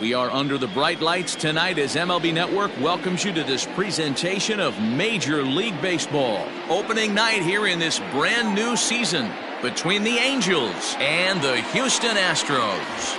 We are under the bright lights tonight as MLB Network welcomes you to this presentation of Major League Baseball. Opening night here in this brand new season between the Angels and the Houston Astros.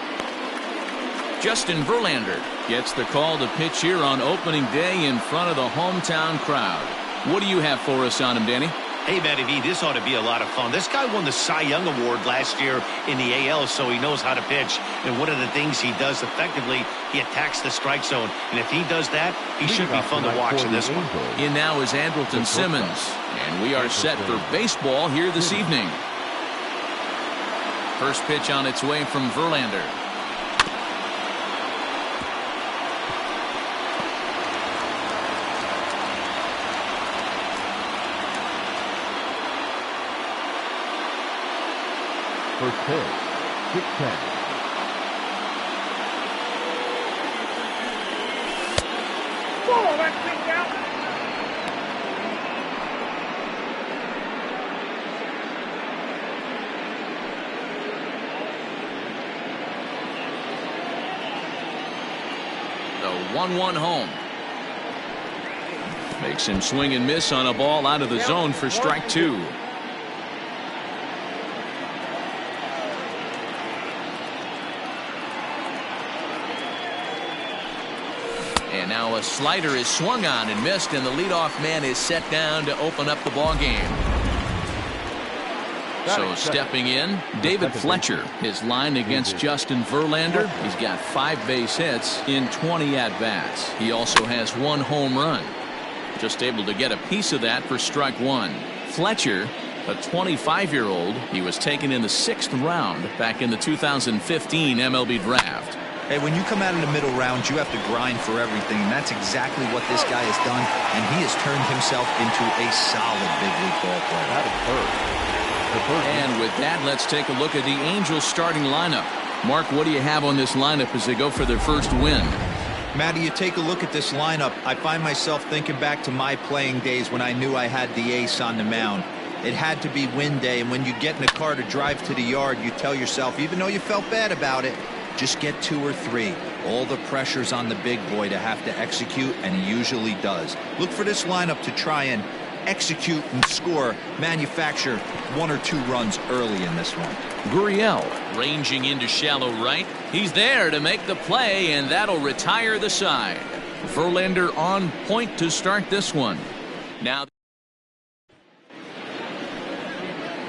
Justin Verlander gets the call to pitch here on opening day in front of the hometown crowd. What do you have for us on him, Danny? Hey, Matty V, this ought to be a lot of fun. This guy won the Cy Young Award last year in the AL, so he knows how to pitch. And one of the things he does effectively, he attacks the strike zone. And if he does that, he should be fun to watch in this one. In now is Andrelton Simmons. And we are set for baseball here this evening. First pitch on its way from Verlander. First pitch, 6-10. Whoa, that's kicked out. The 1-1 home. Makes him swing and miss on a ball out of the zone for strike two. And now a slider is swung on and missed, and the leadoff man is set down to open up the ball game. So stepping in, David Fletcher, his line against Justin Verlander. He's got 5 base hits in 20 at-bats. He also has 1 home run. Just able to get a piece of that for strike one. Fletcher, a 25-year-old, he was taken in the 6th round back in the 2015 MLB draft. Hey, when you come out in the middle rounds, you have to grind for everything, and that's exactly what this guy has done, and he has turned himself into a solid big league ball player. That is hurt. And with that, let's take a look at the Angels starting lineup. Mark, what do you have on this lineup as they go for their first win? Matty, you take a look at this lineup, I find myself thinking back to my playing days when I knew I had the ace on the mound. It had to be win day, and when you get in a car to drive to the yard, you tell yourself, even though you felt bad about it, just get 2 or 3. All the pressure's on the big boy to have to execute, and he usually does. Look for this lineup to try and execute and score, manufacture 1 or 2 runs early in this one. Gurriel ranging into shallow right. He's there to make the play, and that'll retire the side. Verlander on point to start this one. Now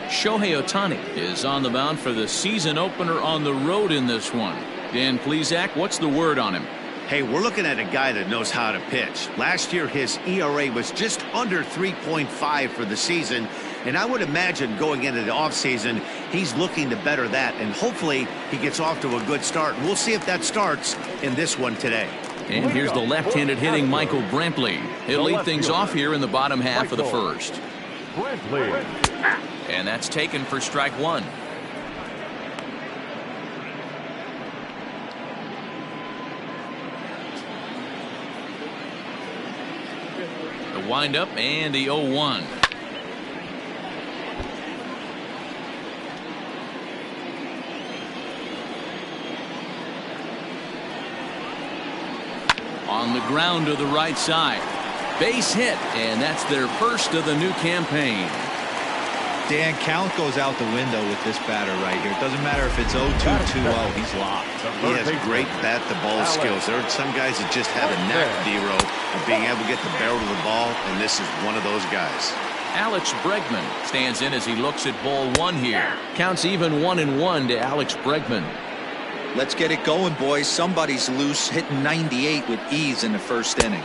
Shohei Ohtani is on the mound for the season opener on the road in this one. Dan Plesac, what's the word on him? Hey, we're looking at a guy that knows how to pitch. Last year, his ERA was just under 3.5 for the season. And I would imagine going into the offseason, he's looking to better that. And hopefully he gets off to a good start. We'll see if that starts in this one today. And here's the left-handed hitting Michael Brantley. He'll lead things off here in the bottom half of the first. And that's taken for strike one. The windup and the 0-1. On the ground to the right side. Base hit, and that's their first of the new campaign. Dan, count goes out the window with this batter right here. It doesn't matter if it's 0-2, 2-0. He's locked. He has great bat-to-ball skills. There are some guys that just have a knack, D-Row, of being able to get the barrel of the ball, and this is one of those guys. Alex Bregman stands in as he looks at ball 1 here. Counts even 1-1 to Alex Bregman. Let's get it going, boys. Somebody's loose, hitting 98 with ease in the first inning.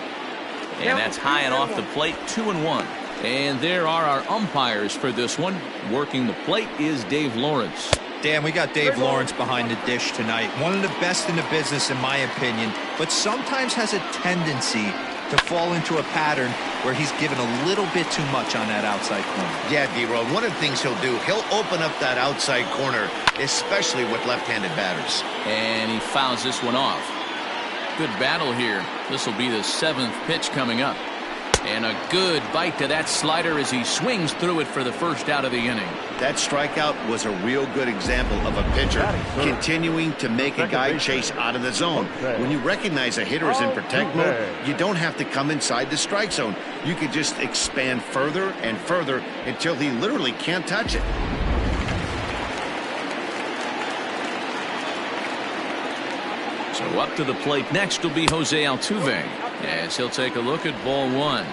And that's high and off the plate, 2-1. And there are our umpires for this one. Working the plate is Dave Lawrence. Dan, we got Dave Lawrence behind the dish tonight. One of the best in the business, in my opinion, but sometimes has a tendency to fall into a pattern where he's given a little bit too much on that outside corner. Yeah, D-Row, one of the things he'll do, he'll open up that outside corner, especially with left-handed batters. And he fouls this one off. Good battle here. This will be the 7th pitch coming up. And a good bite to that slider as he swings through it for the first out of the inning. That strikeout was a real good example of a pitcher continuing to make a guy chase out of the zone. When you recognize a hitter is in protect mode, you don't have to come inside the strike zone. You could just expand further and further until he literally can't touch it. So up to the plate next will be Jose Altuve, as he'll take a look at ball one.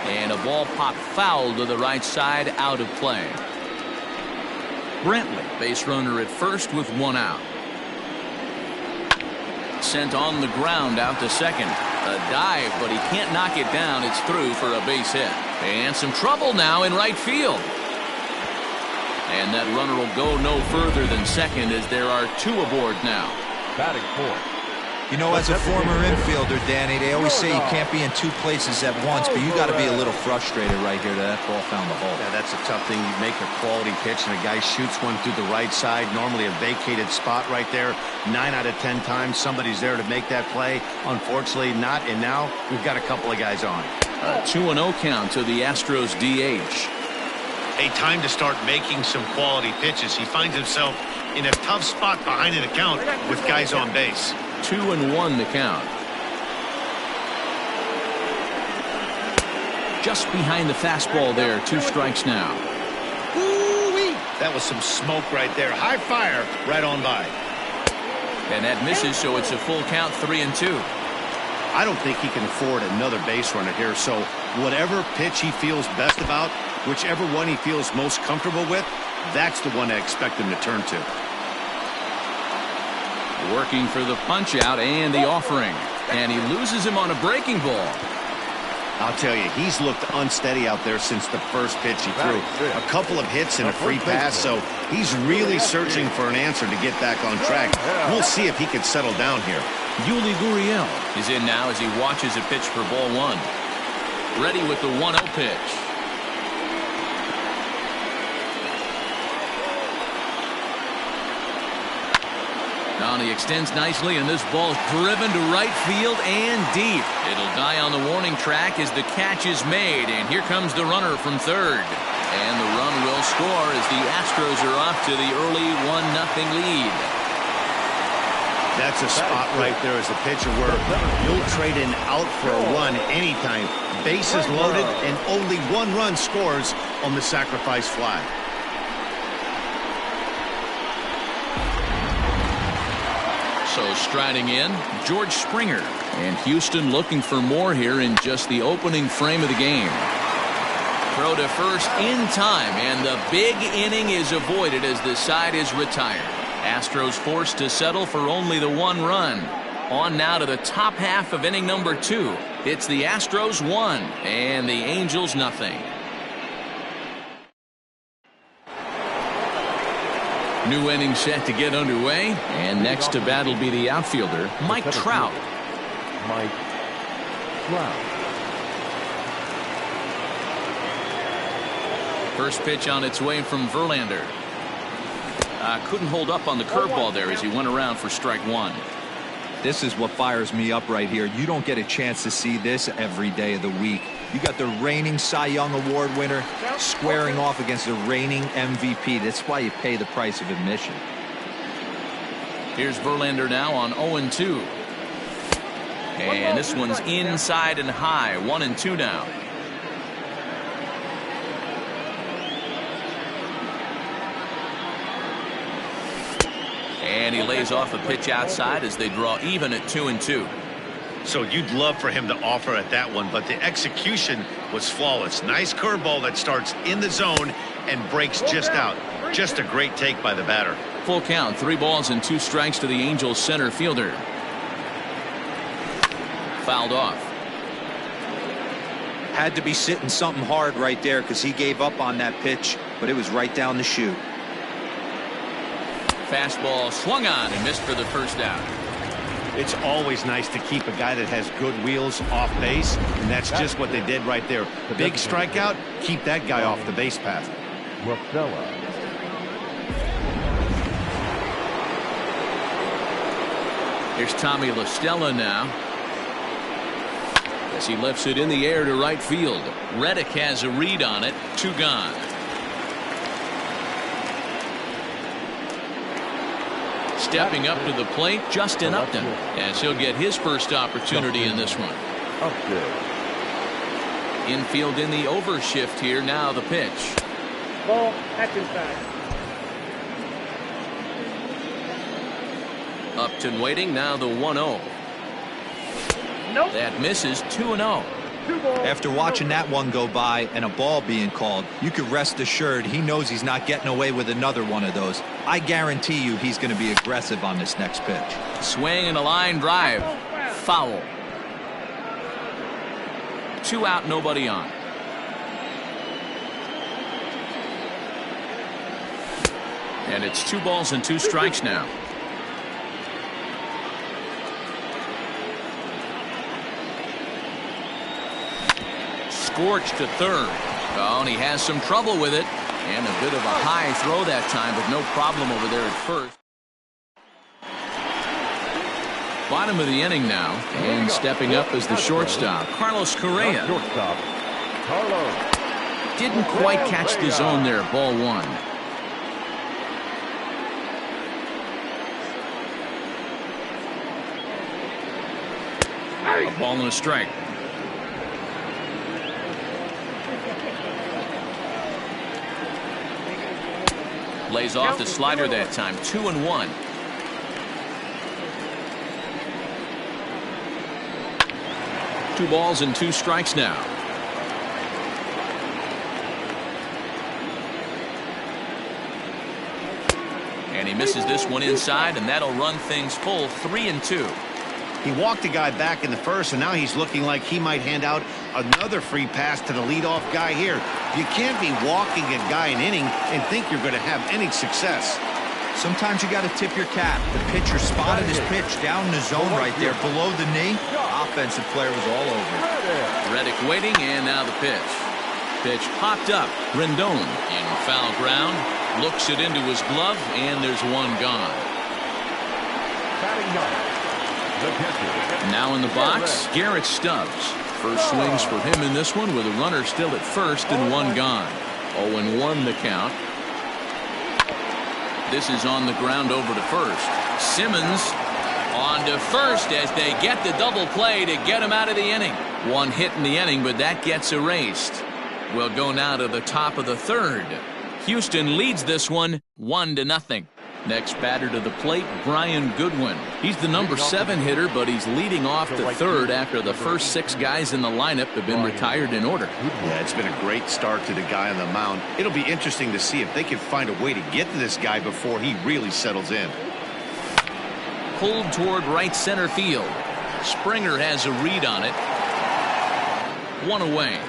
And a ball popped foul to the right side, out of play. Brantley, base runner at first with one out. Sent on the ground out to second. A dive, but he can't knock it down. It's through for a base hit. And some trouble now in right field. And that runner will go no further than second as there are two aboard now. Batting fourth. You know, as a former infielder, Danny, they always say you can't be in two places at once, but you got to be a little frustrated right here that ball found the hole. Yeah, that's a tough thing. You make a quality pitch and a guy shoots one through the right side, normally a vacated spot right there. 9 out of 10 times somebody's there to make that play. Unfortunately not, and now we've got a couple of guys on. A 2-0 count to the Astros DH. A time to start making some quality pitches. He finds himself in a tough spot behind an account with guys on base. 2-1 the count. Just behind the fastball there. 2 strikes now. Ooh-wee. That was some smoke right there. High fire right on by. And that misses, so it's a full count, 3-2. I don't think he can afford another base runner here, so whatever pitch he feels best about, whichever one he feels most comfortable with, that's the one I expect him to turn to. Working for the punch out and the offering. And he loses him on a breaking ball. I'll tell you, he's looked unsteady out there since the first pitch he threw. A couple of hits and a free pass, so he's really searching for an answer to get back on track. We'll see if he can settle down here. Yuli Gurriel is in now as he watches a pitch for ball one. Ready with the 1-0 pitch. He extends nicely, and this ball's driven to right field and deep. It'll die on the warning track as the catch is made, and here comes the runner from third. And the run will score as the Astros are off to the early 1-0 lead. That's a spot right there as a pitcher where you'll trade an out for a run anytime. Bases loaded, and only 1 run scores on the sacrifice fly. So striding in, George Springer. And Houston looking for more here in just the opening frame of the game. Throw to first in time, and the big inning is avoided as the side is retired. Astros forced to settle for only the 1 run. On now to the top half of inning number 2. It's the Astros 1 and the Angels nothing. New inning set to get underway, and next to bat will be the outfielder, Mike Trout. Mike Trout. First pitch on its way from Verlander. Couldn't hold up on the curveball there as he went around for strike 1. This is what fires me up right here. You don't get a chance to see this every day of the week. You got the reigning Cy Young Award winner squaring off against the reigning MVP. That's why you pay the price of admission. Here's Verlander now on 0-2. And this one's inside and high. 1-2 now. And he lays off a pitch outside as they draw even at 2-2. So you'd love for him to offer at that one, but the execution was flawless. Nice curveball that starts in the zone and breaks just out. Just a great take by the batter. Full count, 3 balls and 2 strikes to the Angels center fielder. Fouled off. Had to be sitting something hard right there because he gave up on that pitch, but it was right down the chute. Fastball swung on and missed for the first out. It's always nice to keep a guy that has good wheels off base, and that's just what they did right there. Big strikeout, keep that guy off the base path. Here's Tommy La Stella now. As he lifts it in the air to right field. Reddick has a read on it. 2 gone. Stepping up to the plate, Justin Upton, as he'll get his first opportunity in this one. Infield in the overshift here. Now the pitch. Ball, that's inside. Upton waiting. Now the 1-0. Nope. That misses. 2-0. 2 balls. After watching that one go by and a ball being called, you could rest assured he knows he's not getting away with another one of those. I guarantee you he's going to be aggressive on this next pitch. Swing and a line drive. Foul. 2 out, nobody on. And it's 2 balls and 2 strikes now. Scorched to third. Oh, and he has some trouble with it. And a bit of a high throw that time, but no problem over there at first. Bottom of the inning now, and stepping up as the shortstop, Carlos Correa. Didn't quite catch the zone there. Ball 1. A ball and a strike. Lays off the slider that time. 2-1. Two balls and 2 strikes now. And he misses this one inside, and that'll run things full. 3-2. He walked the guy back in the first, and now he's looking like he might hand out another free pass to the leadoff guy here. You can't be walking a guy an inning and think you're going to have any success. Sometimes you got to tip your cap. The pitcher spotted his pitch down in the zone right there below the knee. Offensive player was all over it. Reddick waiting, and now the pitch. Pitch popped up. Rendon in foul ground. Looks it into his glove, and there's 1 gone. Now in the box, Garrett Stubbs. First swings for him in this one with a runner still at first and 1 gone. 0-1 the count. This is on the ground over to first. Simmons on to first as they get the double play to get him out of the inning. 1 hit in the inning, but that gets erased. We'll go now to the top of the 3rd. Houston leads this one 1-0. Next batter to the plate, Brian Goodwin. He's the number 7 hitter, but he's leading off the 3rd after the first 6 guys in the lineup have been retired in order. Yeah, it's been a great start to the guy on the mound. It'll be interesting to see if they can find a way to get to this guy before he really settles in. Pulled toward right center field. Springer has a read on it. 1 away.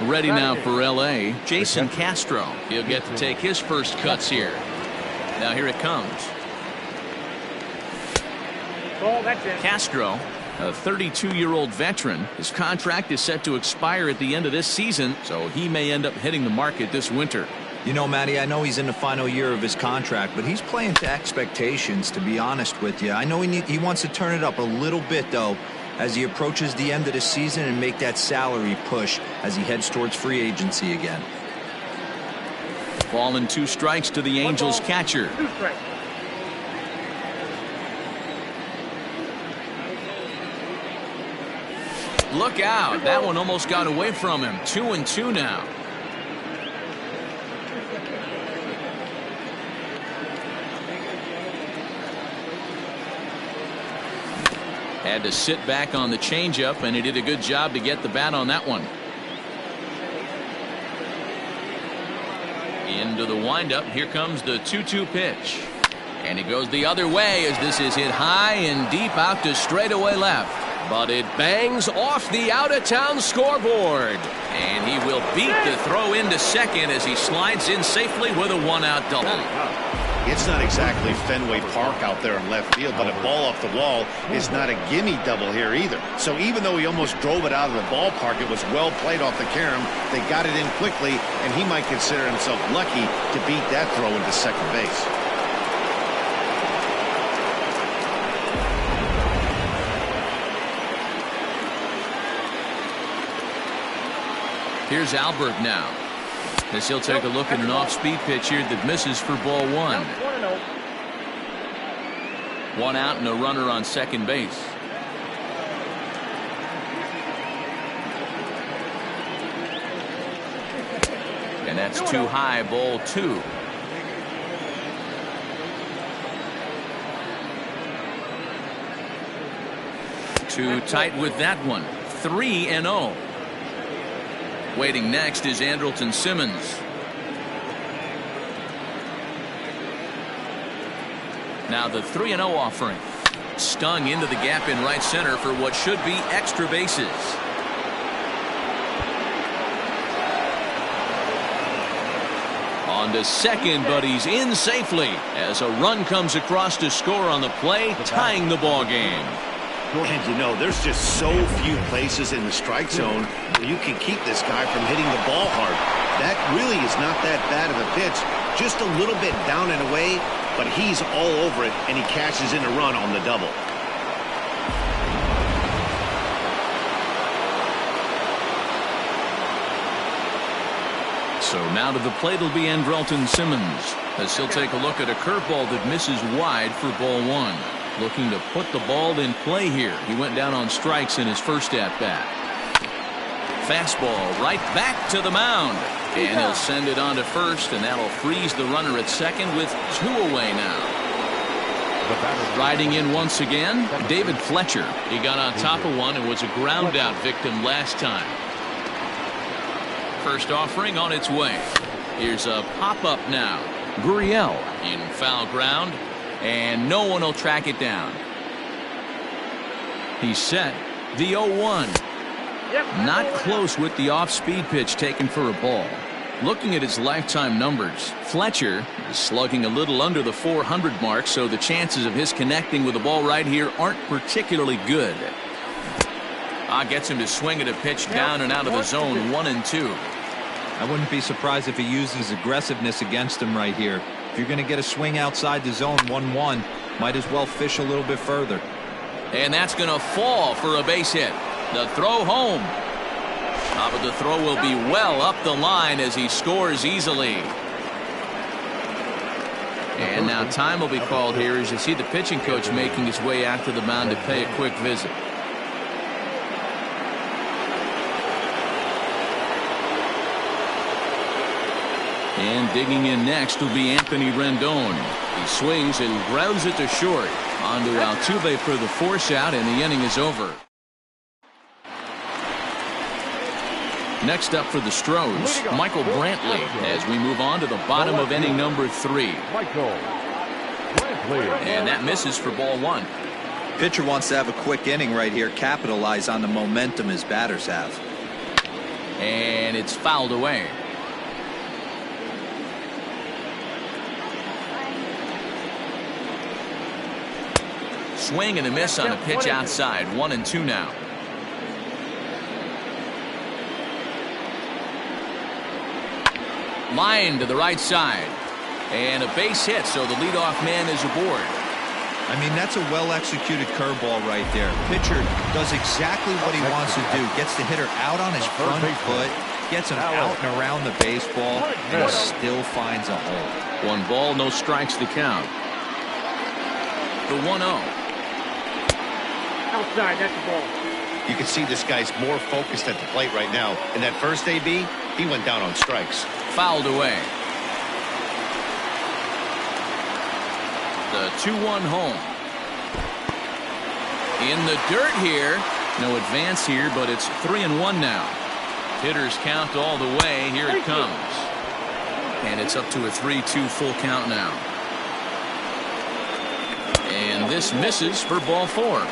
Ready now for L.A. Jason Castro. He'll get to take his first cuts here. Now here it comes. Ball, that's it. Castro, a 32-year-old veteran. His contract is set to expire at the end of this season, so he may end up hitting the market this winter. You know, Matty, I know he's in the final year of his contract, but he's playing to expectations, to be honest with you. I know he wants to turn it up a little bit, though, as he approaches the end of the season and make that salary push as he heads towards free agency again. Ball and 2 strikes to the Angels catcher. 2 strikes. Look out. That one almost got away from him. 2-2 now. Had to sit back on the changeup, and he did a good job to get the bat on that one. Into the windup. Here comes the 2-2 pitch. And he goes the other way as this is hit high and deep out to straightaway left. But it bangs off the out-of-town scoreboard. And he will beat the throw into second as he slides in safely with a 1-out double. It's not exactly Fenway Park out there in left field, but a ball off the wall is not a gimme double here either. So even though he almost drove it out of the ballpark, it was well played off the carom. They got it in quickly, and he might consider himself lucky to beat that throw into second base. Here's Albert now, as he'll take a look at an off-speed pitch here that misses for ball one. 1 out and a runner on second base. And that's too high, ball 2. Too tight with that one. 3-0. Waiting next is Andrelton Simmons. Now the 3-0 offering. Stung into the gap in right center for what should be extra bases. On to second, but he's in safely as a run comes across to score on the play, tying the ball game. And you know, there's just so few places in the strike zone where you can keep this guy from hitting the ball hard. That really is not that bad of a pitch. Just a little bit down and away, but he's all over it, and he cashes in a run on the double. So now to the plate will be Andrelton Simmons, as he'll take a look at a curveball that misses wide for ball 1. Looking to put the ball in play here. He went down on strikes in his first at-bat. Fastball right back to the mound. And he'll send it on to first, and that'll freeze the runner at second with 2 away now. Riding in once again, David Fletcher. He got on top of one and was a ground-out victim last time. First offering on its way. Here's a pop-up now. Gurriel in foul ground. And no one will track it down. He's set. The 0-1. Not close with the off-speed pitch taken for a ball. Looking at his lifetime numbers, Fletcher is slugging a little under the 400 mark, so the chances of his connecting with the ball right here aren't particularly good. Gets him to swing at a pitch down and out of the zone, 1-2. I wouldn't be surprised if he uses aggressiveness against him right here. If you're going to get a swing outside the zone, 1-1, might as well fish a little bit further. And that's going to fall for a base hit. The throw home. But the throw will be well up the line as he scores easily. And now time will be called here as you see the pitching coach making his way out to the mound to pay a quick visit. And digging in next will be Anthony Rendon. He swings and grounds it to short. On to Altuve for the force out, and the inning is over. Next up for the Stros, Michael Brantley, as we move on to the bottom of inning number 3. And that misses for ball 1. Pitcher wants to have a quick inning right here, capitalize on the momentum his batters have. And it's fouled away. Swing and a miss on a pitch outside. 1-2 now. Line to the right side. And a base hit, so the leadoff man is aboard. I mean, that's a well-executed curveball right there. Pitcher does exactly what he wants to do. Gets the hitter out on his front foot, gets him out and around the baseball, and he still finds a hole. 1 ball, no strikes to count. The 1-0. Outside, that's the ball. You can see this guy's more focused at the plate right now. In that first AB, he went down on strikes. Fouled away. The 2-1 home. In the dirt here. No advance here, but it's 3-1 now. Hitters count all the way. Here it comes. And it's up to a 3-2 full count now. And this misses for ball 4.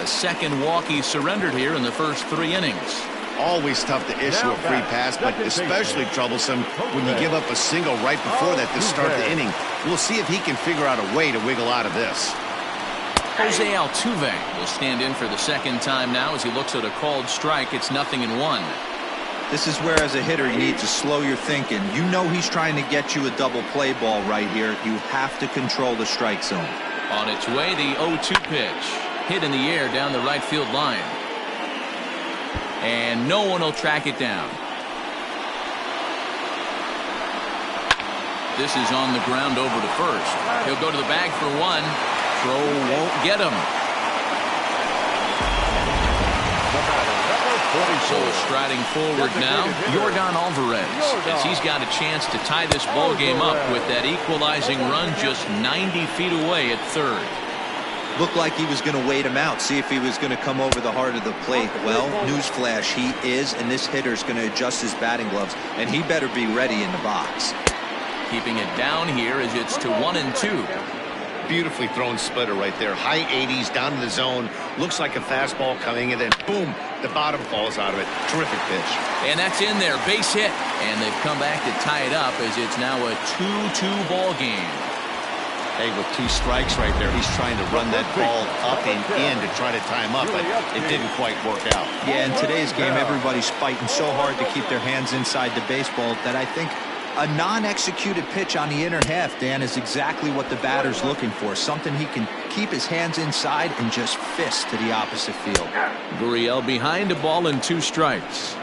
The second walk he surrendered here in the first 3 innings. Always tough to issue a free pass, but especially troublesome when you give up a single right before that to start the inning. We'll see if he can figure out a way to wiggle out of this. Jose Altuve will stand in for the second time now as he looks at a called strike. It's 0-1. This is where, as a hitter, you need to slow your thinking. You know he's trying to get you a double play ball right here. You have to control the strike zone. On its way, the 0-2 pitch. Hit in the air down the right field line. And no one will track it down. This is on the ground over to first. He'll go to the bag for one. Throw won't get him. So striding forward now, Yordan Alvarez, as he's got a chance to tie this ball game up with that equalizing run just 90 feet away at third. Looked like he was going to wait him out, see if he was going to come over the heart of the plate. Well, newsflash, he is, and this hitter's going to adjust his batting gloves, and he better be ready in the box. Keeping it down here as it's to 1-2. Beautifully thrown splitter right there. High 80s down in the zone. Looks like a fastball coming in, and boom, the bottom falls out of it. Terrific pitch. And that's in there. Base hit. And they've come back to tie it up as it's now a 2-2 ball game. Hey, with 2 strikes right there, he's trying to run that ball up and in to try to tie him up, but it didn't quite work out. Yeah, in today's game, everybody's fighting so hard to keep their hands inside the baseball that I think a non-executed pitch on the inner half, Dan, is exactly what the batter's looking for. Something he can keep his hands inside and just fist to the opposite field. Gurriel behind a ball and 2 strikes.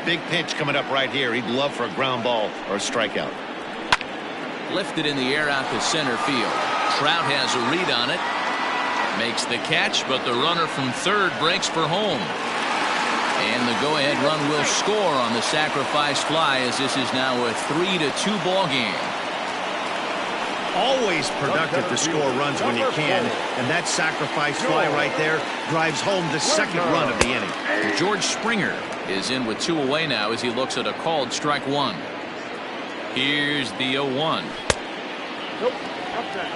Big pitch coming up right here. He'd love for a ground ball or a strikeout. Lifted in the air out to center field. Trout has a read on it. Makes the catch, but the runner from third breaks for home. And the go-ahead run will score on the sacrifice fly as this is now a 3-2 ball game. Always productive to score runs when you can, and that sacrifice fly right there drives home the second run of the inning. George Springer is in with 2 away now as he looks at a called strike 1. Here's the 0-1. Nope. Outside.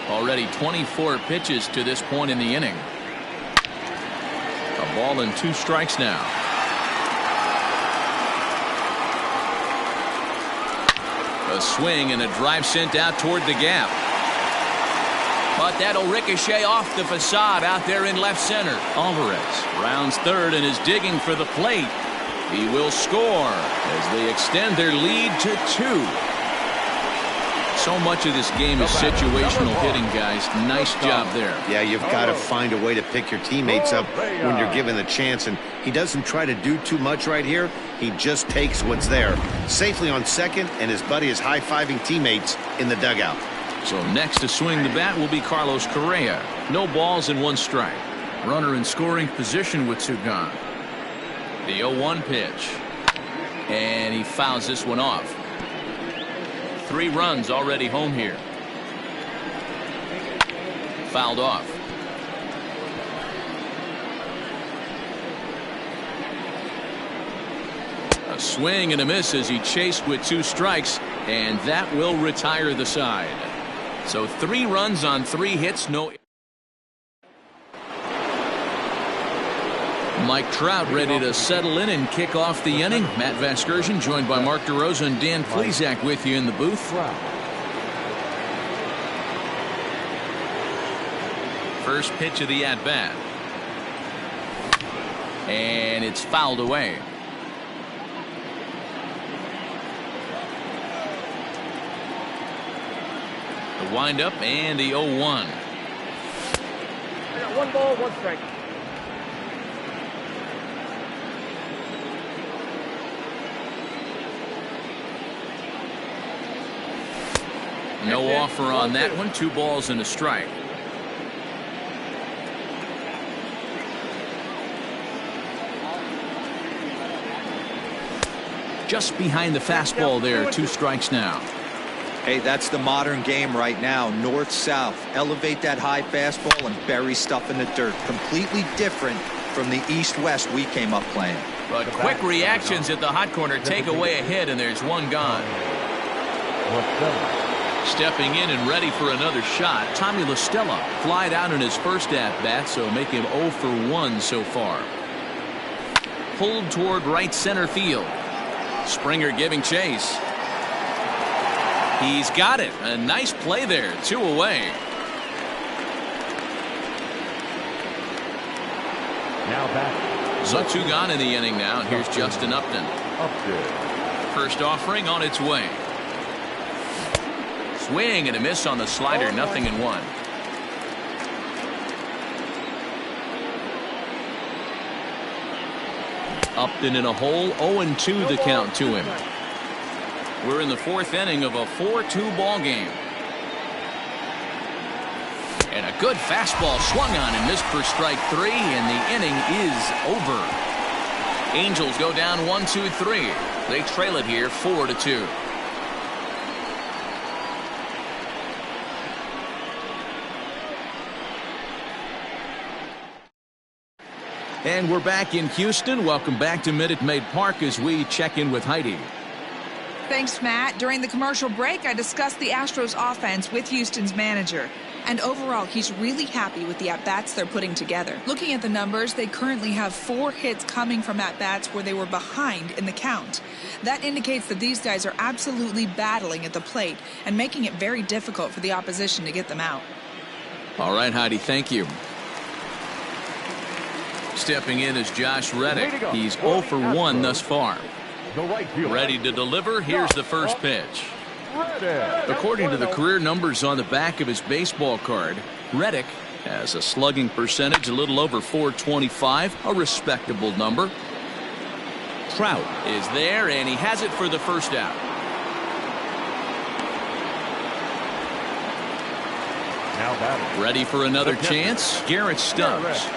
Already 24 pitches to this point in the inning. A ball and 2 strikes now. A swing and a drive sent out toward the gap. But that'll ricochet off the facade out there in left center. Alvarez rounds third and is digging for the plate. He will score as they extend their lead to 2. So much of this game is situational hitting, guys. Nice job there. Yeah, you've got to find a way to pick your teammates up when you're given the chance, and he doesn't try to do too much right here. He just takes what's there. Safely on second, and his buddy is high-fiving teammates in the dugout. So next to swing the bat will be Carlos Correa. No balls and 1 strike. Runner in scoring position with 2 gone. The 0-1 pitch. And he fouls this one off. 3 runs already home here. Fouled off. A swing and a miss as he chased with 2 strikes, and that will retire the side. So 3 runs on 3 hits, no. Mike Trout ready to settle in and kick off the inning. Matt Vasgersian joined by Mark DeRosa and Dan Plesac with you in the booth. First pitch of the at-bat. And it's fouled away. The windup and the 0-1. I got 1 ball, 1 strike. No offer on that one. 2 balls and a strike. Just behind the fastball there. 2 strikes now. Hey, that's the modern game right now. North-south. Elevate that high fastball and bury stuff in the dirt. Completely different from the east-west we came up playing. But quick reactions at the hot corner take away a hit, and there's 1 gone. Stepping in and ready for another shot, Tommy La Stella flied out in his first at-bat, so make him 0 for 1 so far. Pulled toward right center field. Springer giving chase. He's got it. A nice play there. 2 away. Now back. So 2 gone in the inning now. Here's Justin Upton. First offering on its way. Swing and a miss on the slider. 0-1. Upton in a hole. 0-2 the count to him. We're in the 4th inning of a 4-2 ball game. And a good fastball swung on and missed for strike 3, and the inning is over. Angels go down 1-2-3. They trail it here 4-2. And we're back in Houston. Welcome back to Minute Maid Park as we check in with Heidi. Thanks, Matt. During the commercial break, I discussed the Astros offense with Houston's manager. And overall, he's really happy with the at-bats they're putting together. Looking at the numbers, they currently have 4 hits coming from at-bats where they were behind in the count. That indicates that these guys are absolutely battling at the plate and making it very difficult for the opposition to get them out. All right, Heidi, thank you. Stepping in is Josh Reddick. He's 0 for 1 thus far. Ready to deliver. Here's the first pitch. According to the career numbers on the back of his baseball card, Reddick has a slugging percentage a little over .425, a respectable number. Trout is there, and he has it for the first out. Now batting. Ready for another chance. Garrett Stubbs.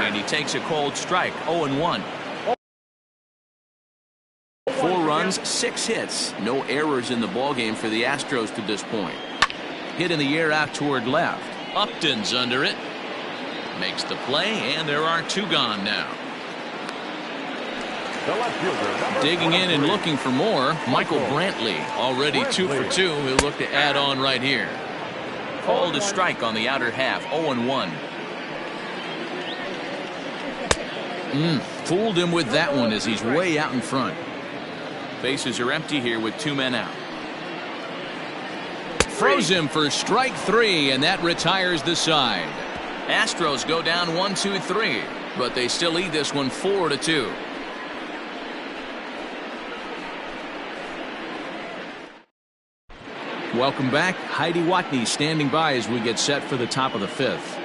And he takes a cold strike. 0-1. 4 runs, 6 hits. No errors in the ballgame for the Astros to this point. Hit in the air out toward left. Upton's under it. Makes the play, and there are 2 gone now. Digging in and looking for more, Michael Brantley. Already 2 for 2. He'll look to add on right here. Called a strike on the outer half. 0-1. Fooled him with that one as he's way out in front. Bases are empty here with 2 men out. Froze him for strike 3, and that retires the side. Astros go down 1-2-3, but they still lead this one 4-2. Welcome back. Heidi Watney standing by as we get set for the top of the 5th.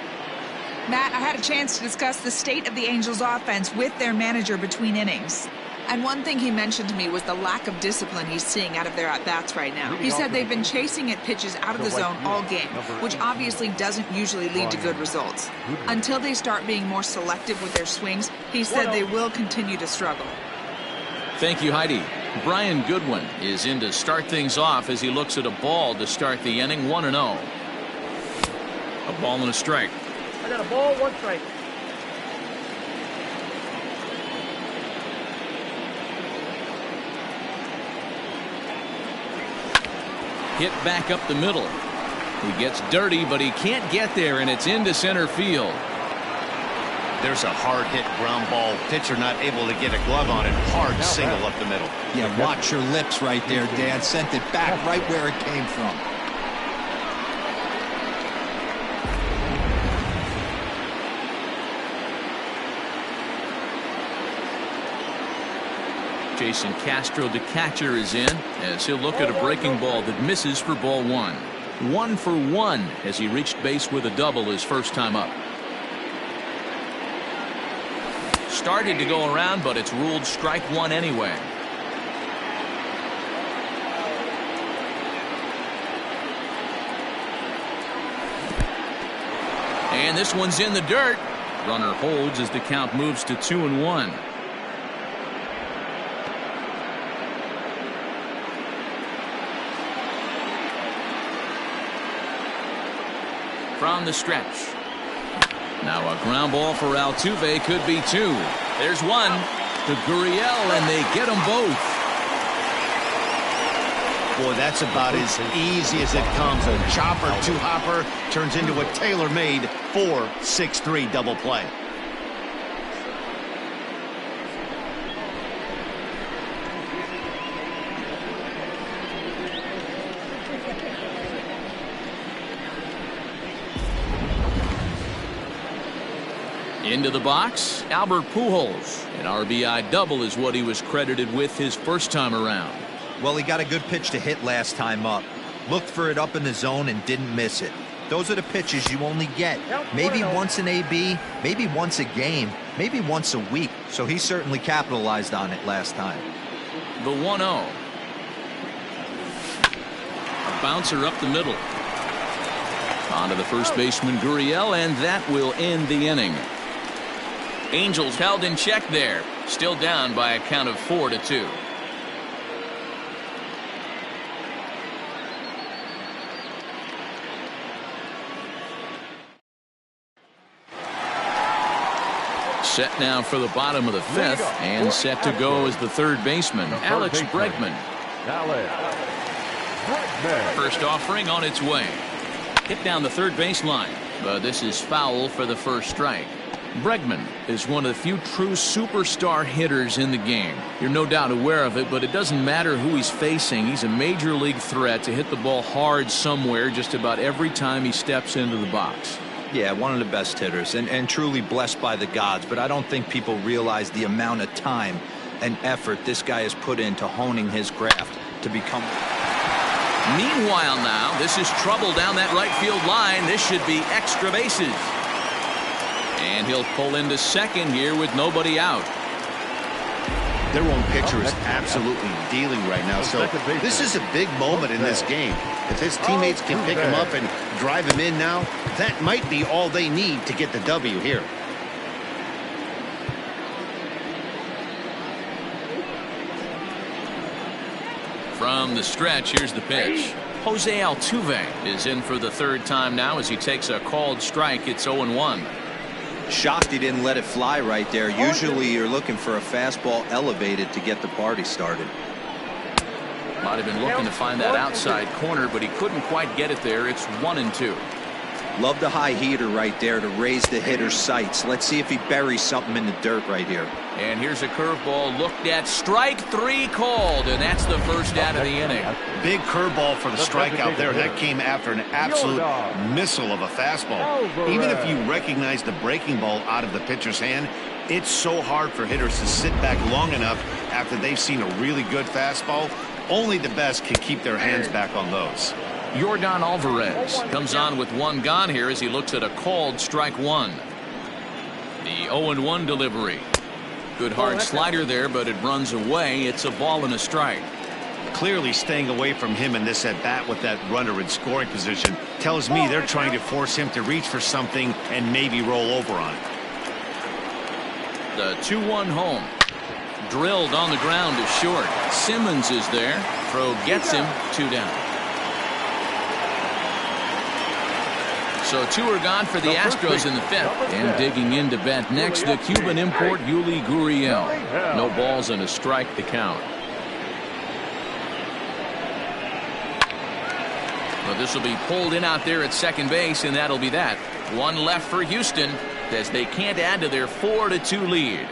Matt, I had a chance to discuss the state of the Angels offense with their manager between innings. And one thing he mentioned to me was the lack of discipline he's seeing out of their at-bats right now. He said they've been chasing at pitches out of the zone all game, which obviously doesn't usually lead to good results. Until they start being more selective with their swings, he said they will continue to struggle. Thank you, Heidi. Brian Goodwin is in to start things off as he looks at a ball to start the inning. 1-0. A ball and a strike. I got a ball, 1 strike. Hit back up the middle. He gets dirty, but he can't get there, and it's into center field. There's a hard hit ground ball. Pitcher not able to get a glove on it. Hard single up the middle. Yeah, watch your lips right there, Dan. Sent it back right where it came from. Jason Castro, the catcher, is in as he'll look at a breaking ball that misses for ball 1. 1 for 1 as he reached base with a double his first time up. Started to go around, but it's ruled strike 1 anyway. And this one's in the dirt. Runner holds as the count moves to 2-1. From the stretch. Now a ground ball for Altuve could be 2. There's 1 to Gurriel, and they get them both. Boy, that's about as easy as it comes. A chopper, 2-hopper turns into a tailor-made 4-6-3 double play. Into the box, Albert Pujols. An RBI double is what he was credited with his first time around. Well, he got a good pitch to hit last time up. Looked for it up in the zone and didn't miss it. Those are the pitches you only get. Maybe once an AB, maybe once a game, maybe once a week. So he certainly capitalized on it last time. The 1-0. A bouncer up the middle. On to the first baseman, Gurriel, and that will end the inning. Angels held in check there. Still down by a count of 4-2. Set now for the bottom of the fifth, and set to go as the third baseman, Alex Bregman. First offering on its way. Hit down the third baseline, but this is foul for the first strike. Bregman is one of the few true superstar hitters in the game. You're no doubt aware of it, but it doesn't matter who he's facing. He's a major league threat to hit the ball hard somewhere just about every time he steps into the box. Yeah, one of the best hitters and truly blessed by the gods, but I don't think people realize the amount of time and effort this guy has put into honing his craft to become. Meanwhile now, this is trouble down that right field line. This should be extra bases. And he'll pull into second here with nobody out. Their own pitcher is absolutely dealing right now, so this is a big moment in this game. If his teammates can pick him up and drive him in now, that might be all they need to get the W here. From the stretch, here's the pitch. Jose Altuve is in for the third time now as he takes a called strike. It's 0-1. Shocked he didn't let it fly right there. Usually you're looking for a fastball elevated to get the party started. Might have been looking to find that outside corner, but he couldn't quite get it there. It's 1-2. Love the high heater right there to raise the hitter's sights. Let's see if he buries something in the dirt right here. And here's a curveball looked at. Strike three called, and that's the first out of the inning. Big curveball for the strikeout there. That came after an absolute missile of a fastball. Even if you recognize the breaking ball out of the pitcher's hand, it's so hard for hitters to sit back long enough after they've seen a really good fastball. Only the best can keep their hands back on those. Yordan Alvarez comes on with one gone here as he looks at a called strike one. The 0-1 delivery. Good hard slider there, but it runs away. It's a ball and a strike. Clearly staying away from him in this at-bat with that runner in scoring position tells me they're trying to force him to reach for something and maybe roll over on it. The 2-1 home. Drilled on the ground to short. Simmons is there. Throw gets him. 2 down. So 2 are gone for the Astros in the fifth. And digging in to bat next, the Cuban import Yuli Gurriel. No balls and a strike to count. Well, this will be pulled in out there at second base, and that'll be that. One left for Houston as they can't add to their 4-2 lead.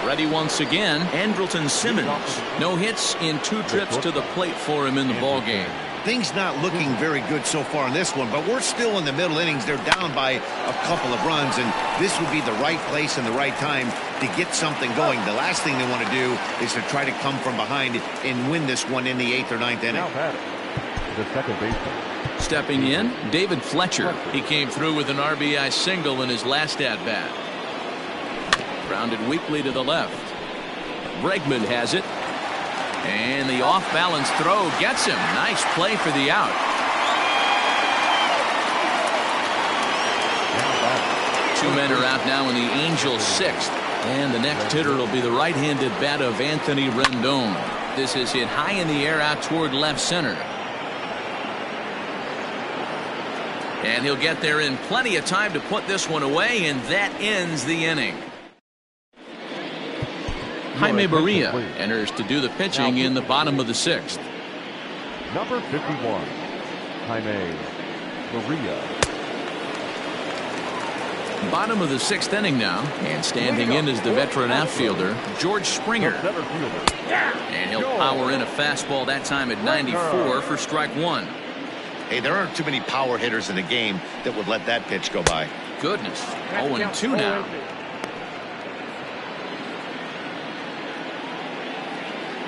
Ready once again, Andrelton Simmons. No hits in 2 trips to the plate for him in the ballgame. Things not looking very good so far in this one, but we're still in the middle innings. They're down by a couple of runs, and this would be the right place and the right time to get something going. The last thing they want to do is to try to come from behind and win this one in the 8th or 9th inning. The second baseman. Stepping in, David Fletcher. He came through with an RBI single in his last at-bat. Grounded weakly to the left. Bregman has it. And the off-balance throw gets him. Nice play for the out. Two men are out now in the Angels' 6th. And the next hitter will be the right-handed bat of Anthony Rendon. This is hit high in the air out toward left center. And he'll get there in plenty of time to put this one away, and that ends the inning. Jaime Barria enters to do the pitching in the bottom of the 6th. Number 51, Jaime Barria. Bottom of the 6th inning now, and standing in is the veteran outfielder, George Springer. Center fielder. And he'll power in a fastball that time at 94 for strike one. Hey, there aren't too many power hitters in the game that would let that pitch go by. Goodness. 0-2 now.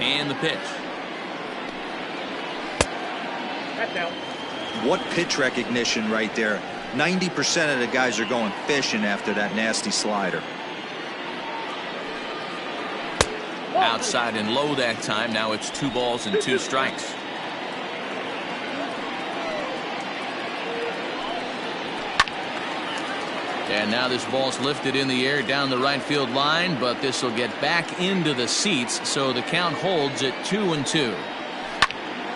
And the pitch. That's out. What pitch recognition right there. 90% of the guys are going fishing after that nasty slider. Outside and low that time. Now it's 2 balls and 2 strikes. And now this ball's lifted in the air down the right field line, but this will get back into the seats, so the count holds at 2-2.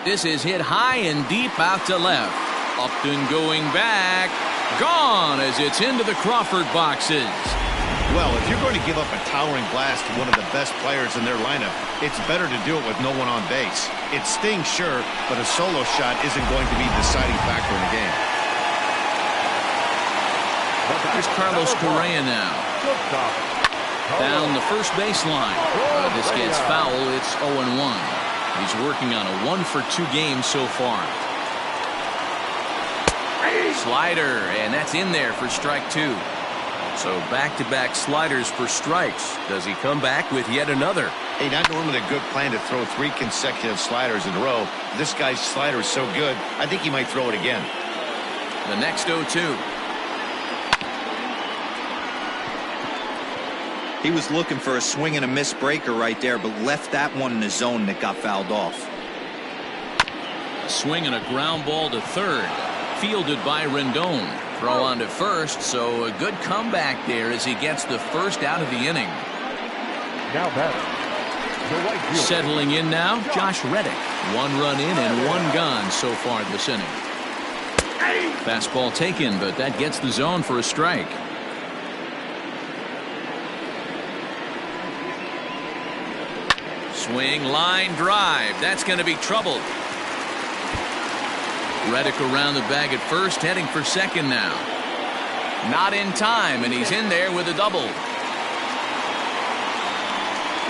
This is hit high and deep out to left. Upton going back. Gone as it's into the Crawford boxes. Well, if you're going to give up a towering blast to one of the best players in their lineup, it's better to do it with no one on base. It stings, sure, but a solo shot isn't going to be the deciding factor in the game. Here's Carlos Correa now. Down the first baseline. This gets foul. It's 0-1. He's working on a 1-for-2 game so far. Slider, and that's in there for strike 2. So back-to-back sliders for strikes. Does he come back with yet another? Hey, not normally a good plan to throw 3 consecutive sliders in a row. This guy's slider is so good, I think he might throw it again. The next 0-2. He was looking for a swing and a miss breaker right there, but left that one in the zone that got fouled off. A swing and a ground ball to third. Fielded by Rendon. Throw on to first, so a good comeback there as he gets the first out of the inning. Now batting. The right fielder. Settling in now, Josh Reddick. 1 run in and 1 gone so far this inning. Fastball taken, but that gets the zone for a strike. Swing, line drive. That's going to be trouble. Reddick around the bag at first, heading for second now. Not in time, and he's in there with a double.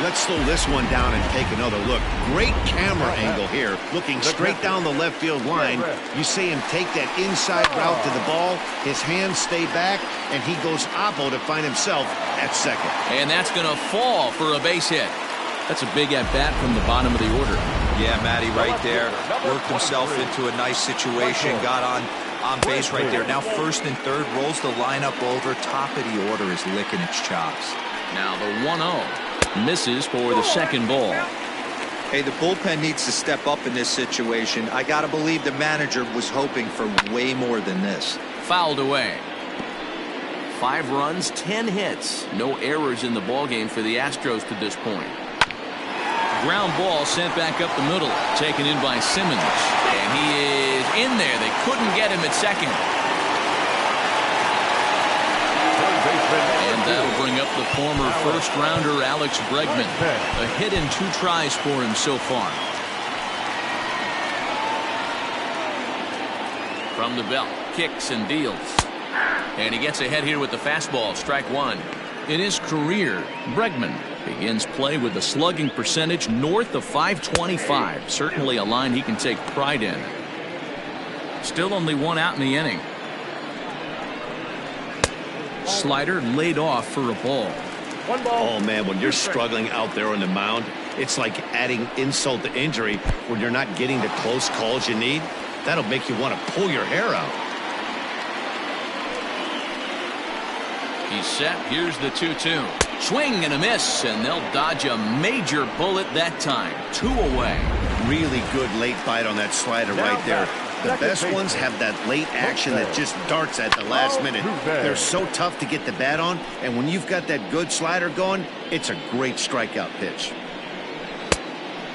Let's slow this one down and take another look. Great camera angle here, looking straight down the left field line. You see him take that inside route to the ball. His hands stay back, and he goes oppo to find himself at second. And that's going to fall for a base hit. That's a big at-bat from the bottom of the order. Yeah, Matty, right there. Worked himself into a nice situation. Got on base right there. Now first and third. Rolls the lineup over. Top of the order is licking its chops. Now the 1-0. Misses for the second ball. Hey, the bullpen needs to step up in this situation. I got to believe the manager was hoping for way more than this. Fouled away. 5 runs, 10 hits. No errors in the ballgame for the Astros to this point. Ground ball sent back up the middle, taken in by Simmons, and he is in there. They couldn't get him at second. And that'll bring up the former first-rounder Alex Bregman. A hit and 2 tries for him so far. From the belt, kicks and deals. And he gets ahead here with the fastball, strike 1. In his career, Bregman begins play with a slugging percentage north of .525. Certainly a line he can take pride in. Still only 1 out in the inning. Slider laid off for a ball. 1 ball. Oh, man, when you're struggling out there on the mound, it's like adding insult to injury when you're not getting the close calls you need. That'll make you want to pull your hair out. He's set. Here's the 2-2. Swing and a miss, and they'll dodge a major bullet that time. 2 away. Really good late bite on that slider right there. The best ones have that late action that just darts at the last minute. They're so tough to get the bat on, and when you've got that good slider going, it's a great strikeout pitch.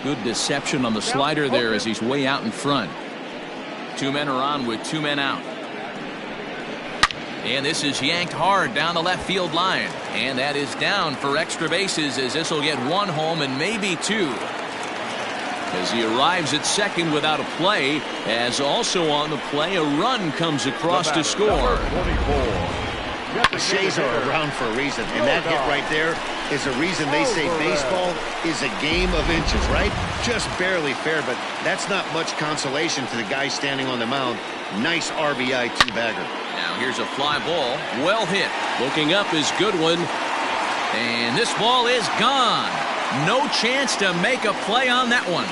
Good deception on the slider there as he's way out in front. 2 men are on with 2 men out. And this is yanked hard down the left field line. And that is down for extra bases as this will get 1 home and maybe 2. As he arrives at second without a play, as also on the play, a run comes across to score. The Shays are around for a reason, and that hit right there is a reason they say baseball is a game of inches, right? Just barely fair, but that's not much consolation to the guy standing on the mound. Nice RBI two-bagger. Now here's a fly ball. Well hit. Looking up is Goodwin. And this ball is gone. No chance to make a play on that one.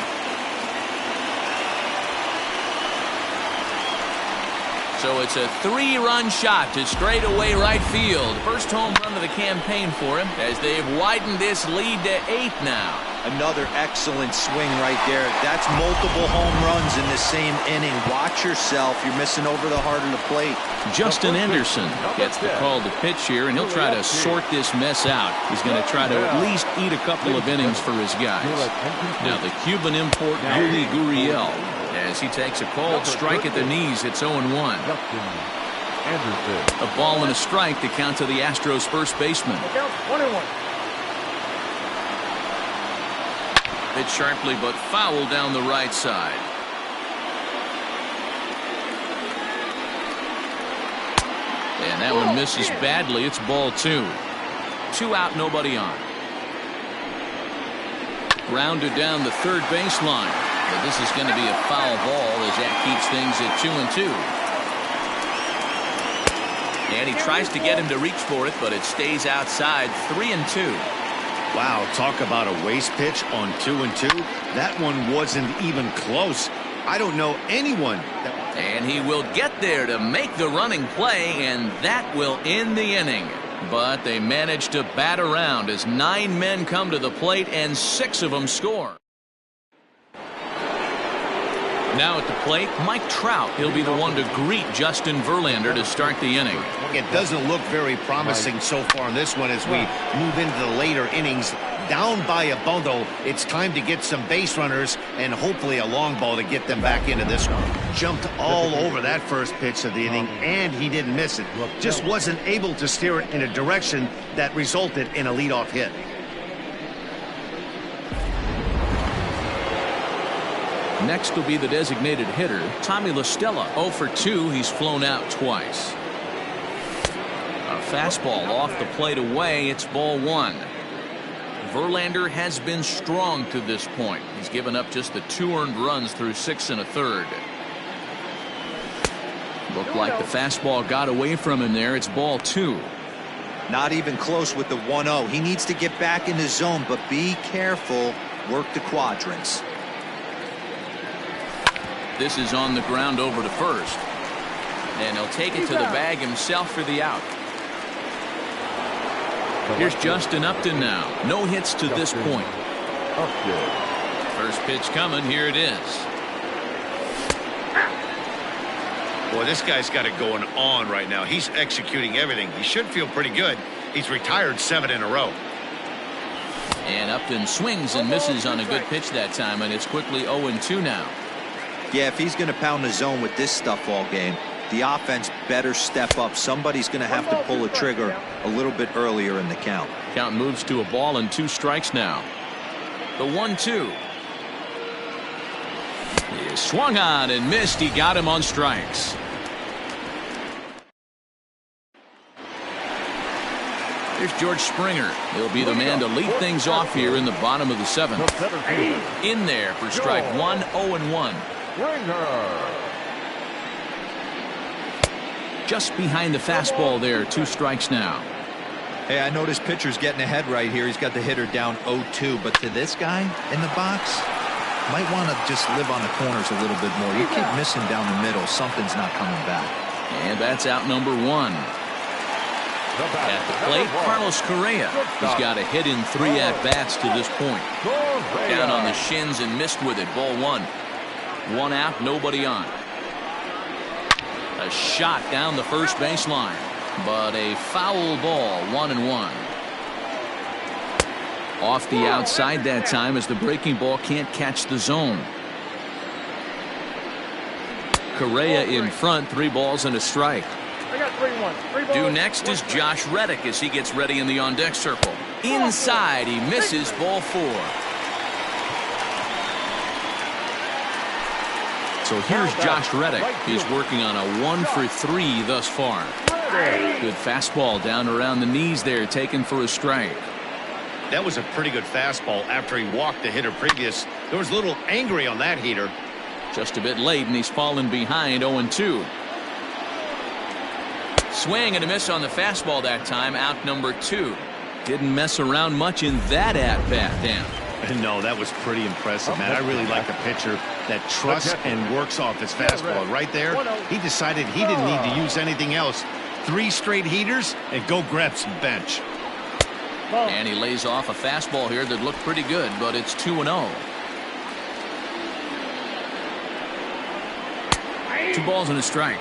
So it's a 3-run shot to straightaway right field. First home run of the campaign for him as they've widened this lead to 8 now. Another excellent swing right there. That's multiple home runs in the same inning. Watch yourself. You're missing over the heart of the plate. Justin Anderson gets the call to pitch here, and he'll try to sort this mess out. He's going to try to at least eat a couple of innings for his guys. Now the Cuban import, Yuli Gurriel, as he takes a called strike at the knees. It's 0-1. A ball and a strike to count to the Astros first baseman. 1-1. Hit sharply but foul down the right side. And that one misses badly. It's ball 2. 2 out, nobody on. Grounded down the third baseline. But this is going to be a foul ball as that keeps things at 2-2. And he tries to get him to reach for it, but it stays outside. 3-2. Wow, talk about a waste pitch on 2-2. That one wasn't even close. I don't know anyone. And he will get there to make the running play, and that will end the inning. But they manage to bat around as 9 men come to the plate and 6 of them score. Now at the plate, Mike Trout. He'll be the one to greet Justin Verlander to start the inning. It doesn't look very promising so far in this one as we move into the later innings. Down by a bundle, it's time to get some base runners and hopefully a long ball to get them back into this one. Jumped all over that first pitch of the inning, and he didn't miss it. Just wasn't able to steer it in a direction that resulted in a leadoff hit. Next will be the designated hitter, Tommy La Stella. 0 for 2. He's flown out twice. A fastball off the plate away. It's ball 1. Verlander has been strong to this point. He's given up just the 2 earned runs through 6 1/3. Looked like the fastball got away from him there. It's ball 2. Not even close with the 1-0. He needs to get back in the zone, but be careful. Work the quadrants. This is on the ground over to first. And he'll take it to the bag himself for the out. Here's Justin Upton now. No hits to this point. First pitch coming. Here it is. Boy, this guy's got it going on right now. He's executing everything. He should feel pretty good. He's retired 7 in a row. And Upton swings and misses on a good pitch that time, and it's quickly 0-2 now. Yeah, if he's going to pound the zone with this stuff all game, the offense better step up. Somebody's going to have to pull a trigger a little bit earlier in the count. Count moves to a ball and 2 strikes now. The 1-2. He is swung on and missed. He got him on strikes. Here's George Springer. He'll be the man to lead things off here in the bottom of the 7th. In there for strike 1, 0-1. Just behind the fastball there. 2 strikes now. Hey, I notice pitcher's getting ahead right here. He's got the hitter down 0-2, but to this guy in the box, might want to just live on the corners a little bit more. You keep missing down the middle, something's not coming back. And that's out number 1. At the plate, Carlos Correa. He's got a hit in 3 at-bats to this point. Down on the shins and missed with it. Ball 1. 1 out, nobody on. A shot down the first baseline, but a foul ball. 1-1. Off the outside that time as the breaking ball can't catch the zone. Correa in front. 3 balls and a strike. I got 3-1. Due next is Josh Reddick as he gets ready in the on-deck circle. Inside, he misses. Ball 4. So here's Josh Reddick. He's working on a 1 for 3 thus far. Good fastball down around the knees there, taken for a strike. That was a pretty good fastball after he walked the hitter previous. There was a little angry on that heater. Just a bit late, and he's fallen behind 0-2. Swing and a miss on the fastball that time, out number 2. Didn't mess around much in that at-bat, Dan. No, that was pretty impressive, man. I really like a pitcher that trusts and works off his fastball. Right there, he decided he didn't need to use anything else. 3 straight heaters and go grab some bench. And he lays off a fastball here that looked pretty good, but it's 2-0. 2 balls and a strike.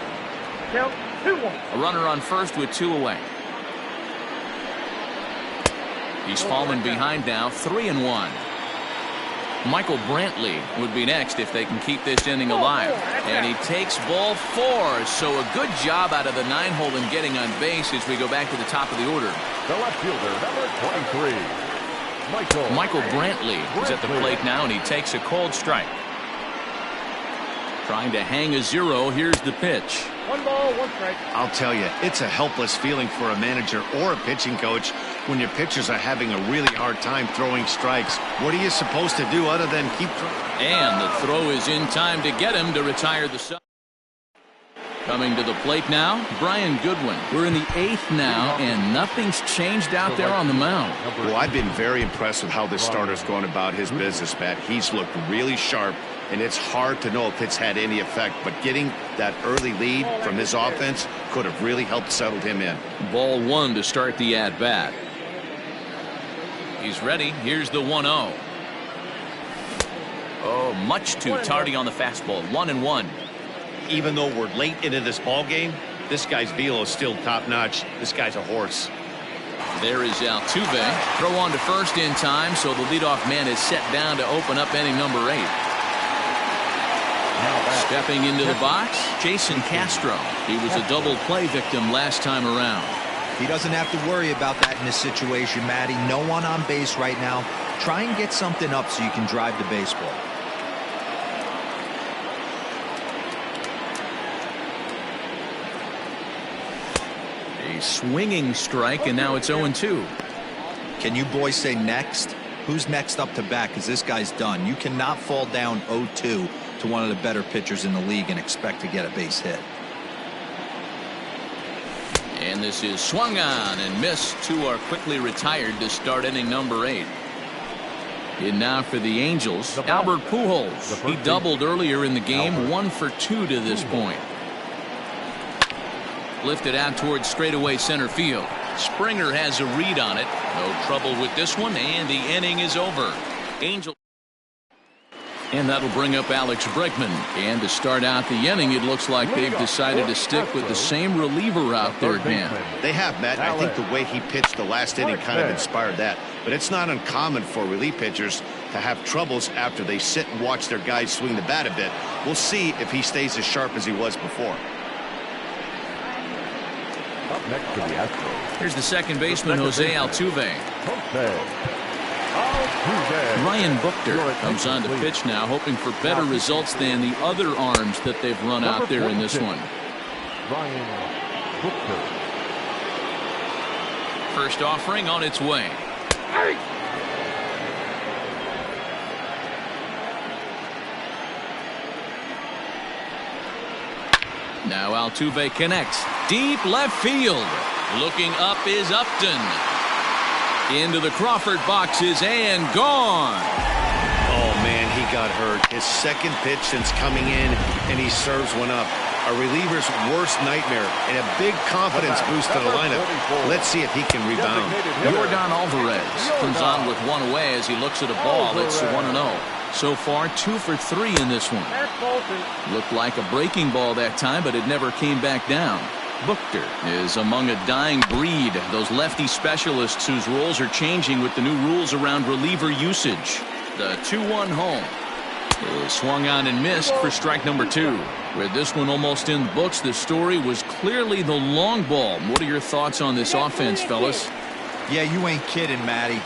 Count 2-1. A runner on first with 2 away. He's fallen behind now, 3-1. Michael Brantley would be next if they can keep this inning alive. And he takes ball 4. So a good job out of the 9-hole in getting on base as we go back to the top of the order. The left fielder, number 23, Michael Brantley is at the plate now, and he takes a cold strike. Trying to hang a 0. Here's the pitch. 1 ball, 1 strike. I'll tell you, it's a helpless feeling for a manager or a pitching coach when your pitchers are having a really hard time throwing strikes. What are you supposed to do other than keep throwing? And the throw is in time to get him to retire the sub. Coming to the plate now, Brian Goodwin. We're in the 8th now, and nothing's changed out there on the mound. Well, I've been very impressed with how this starter's going about his business, Matt. He's looked really sharp, and it's hard to know if it's had any effect, but getting that early lead from his offense could have really helped settle him in. Ball 1 to start the at-bat. He's ready. Here's the 1-0. Oh, much too tardy on the fastball. 1-1. Even though we're late into this ball game, this guy's velo is still top-notch. This guy's a horse. There is Altuve. Throw on to first in time, so the leadoff man is set down to open up inning number 8. Stepping into the box, Jason Castro. He was a double play victim last time around. He doesn't have to worry about that in this situation, Matty. No one on base right now. Try and get something up so you can drive the baseball. A swinging strike, and now it's 0-2. Can you boys say next? Who's next up to bat? Because this guy's done. You cannot fall down 0-2 to one of the better pitchers in the league and expect to get a base hit. And this is swung on and missed. 2 are quickly retired to start inning number 8. In now for the Angels, Albert Pujols. He doubled earlier in the game, 1 for 2 to this point. Lifted out towards straightaway center field. Springer has a read on it. No trouble with this one, and the inning is over. Angels. And that'll bring up Alex Bregman. And to start out the inning, it looks like they've decided to stick with the same reliever out there, Dan. They have, Matt. I think the way he pitched the last inning kind of inspired that. But it's not uncommon for relief pitchers to have troubles after they sit and watch their guys swing the bat a bit. We'll see if he stays as sharp as he was before. Up next to the Astros. Here's the second baseman, Jose Altuve. Ryan Buchter comes on to pitch now, hoping for better results than the other arms that they've run out there in this one. Ryan Buchter. First offering on its way. Now Altuve connects. Deep left field. Looking up is Upton. Into the Crawford boxes and gone. Oh, man, he got hurt. His second pitch since coming in, and he serves one up. A reliever's worst nightmare and a big confidence boost to the lineup. Let's see if he can rebound. Yordan Alvarez comes on with 1 away as he looks at a ball. It's 1-0. So far, 2 for 3 in this one. Looked like a breaking ball that time, but it never came back down. Buchter is among a dying breed, those lefty specialists whose roles are changing with the new rules around reliever usage. The 2-1 home is swung on and missed for strike number 2. With this one almost in the books, the story was clearly the long ball. What are your thoughts on this offense, fellas? Yeah, you ain't kidding, Matty.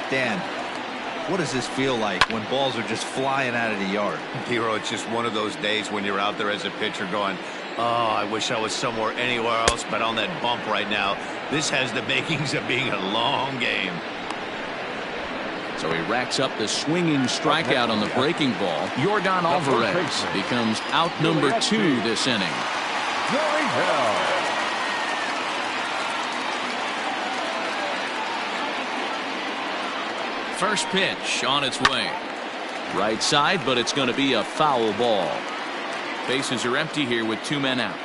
Dan, what does this feel like when balls are just flying out of the yard? Hero, it's just one of those days when you're out there as a pitcher going, Oh, I wish I was somewhere anywhere else but on that bump right now. This has the makings of being a long game. So he racks up the swinging strikeout on the breaking ball. Yordan Alvarez becomes out number 2 this inning. First pitch on its way. Right side, but it's going to be a foul ball. Bases are empty here with 2 men out.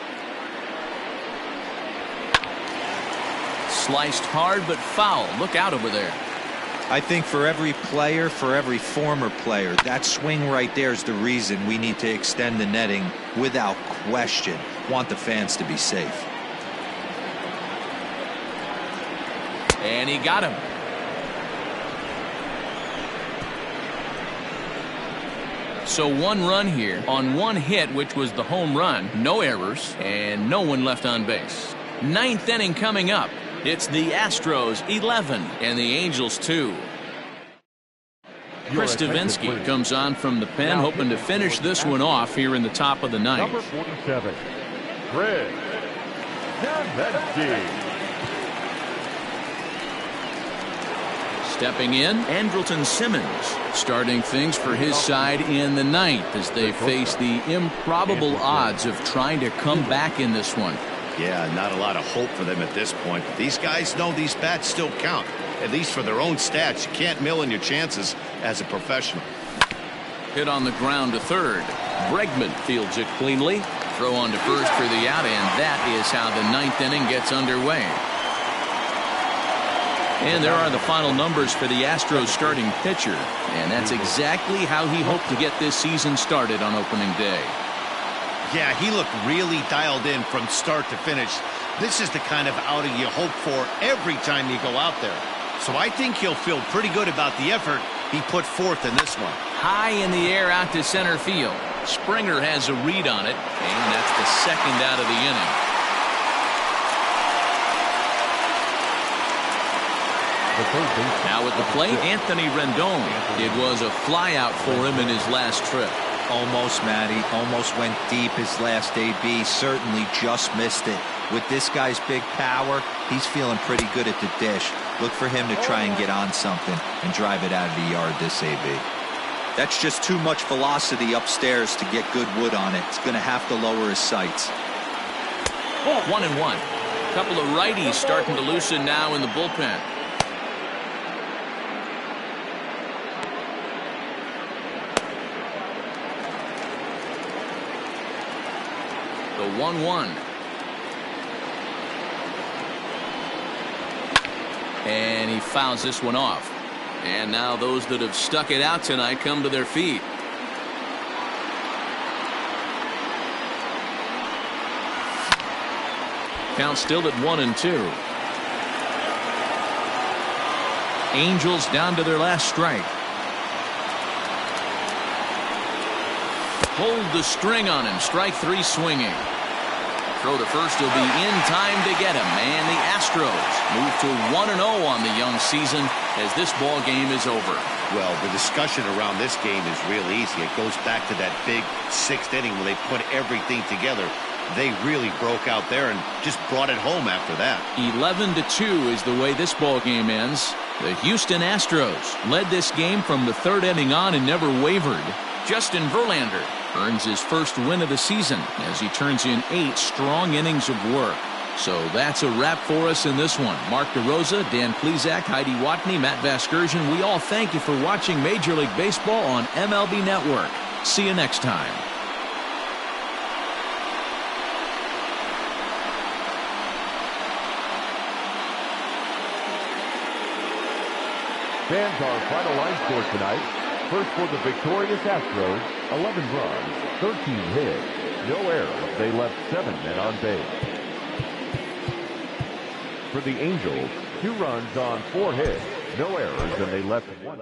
Sliced hard, but foul. Look out over there. I think for every player, for every former player, that swing right there is the reason we need to extend the netting without question. Want the fans to be safe. And he got him. So 1 run here on 1 hit, which was the home run. No errors and no one left on base. 9th inning coming up. It's the Astros 11 and the Angels 2. Chris Davinsky comes on from the pen, hoping to finish this one off here in the top of the 9th. Number 47, Chris Davinsky. Stepping in, Andrelton Simmons starting things for his side in the 9th as they face the improbable odds of trying to come back in this one. Yeah, not a lot of hope for them at this point. But these guys know these bats still count, at least for their own stats. You can't mill in your chances as a professional. Hit on the ground to third. Bregman fields it cleanly. Throw on to first for the out, and that is how the 9th inning gets underway. And there are the final numbers for the Astros starting pitcher, and that's exactly how he hoped to get this season started on opening day. Yeah, he looked really dialed in from start to finish. This is the kind of outing you hope for every time you go out there. So I think he'll feel pretty good about the effort he put forth in this one. High in the air out to center field. Springer has a read on it, and that's the 2nd out of the inning. Now at the plate, Anthony Rendon. It was a flyout for him in his last trip. Almost, Matty. Almost went deep his last AB. Certainly just missed it. With this guy's big power, he's feeling pretty good at the dish. Look for him to try and get on something and drive it out of the yard this AB. That's just too much velocity upstairs to get good wood on it. It's going to have to lower his sights. 1-1. Couple of righties starting to loosen now in the bullpen. The 1-1. And he fouls this one off. And now those that have stuck it out tonight come to their feet. Count still at 1-2. Angels down to their last strike. Hold the string on him. Strike 3 swinging. Throw to first will be in time to get him. And the Astros move to 1-0 on the young season as this ball game is over. Well, the discussion around this game is real easy. It goes back to that big 6th inning where they put everything together. They really broke out there and just brought it home after that. 11-2 is the way this ball game ends. The Houston Astros led this game from the 3rd inning on and never wavered. Justin Verlander earns his first win of the season as he turns in 8 strong innings of work. So that's a wrap for us in this one. Mark DeRosa, Dan Plesac, Heidi Watney, Matt Vasgersian, we all thank you for watching Major League Baseball on MLB Network. See you next time. Fans, our final line score tonight. First for the victorious Astros, 11 runs, 13 hits, no errors. They left 7 men on base. For the Angels, 2 runs on 4 hits, no errors, and they left 1.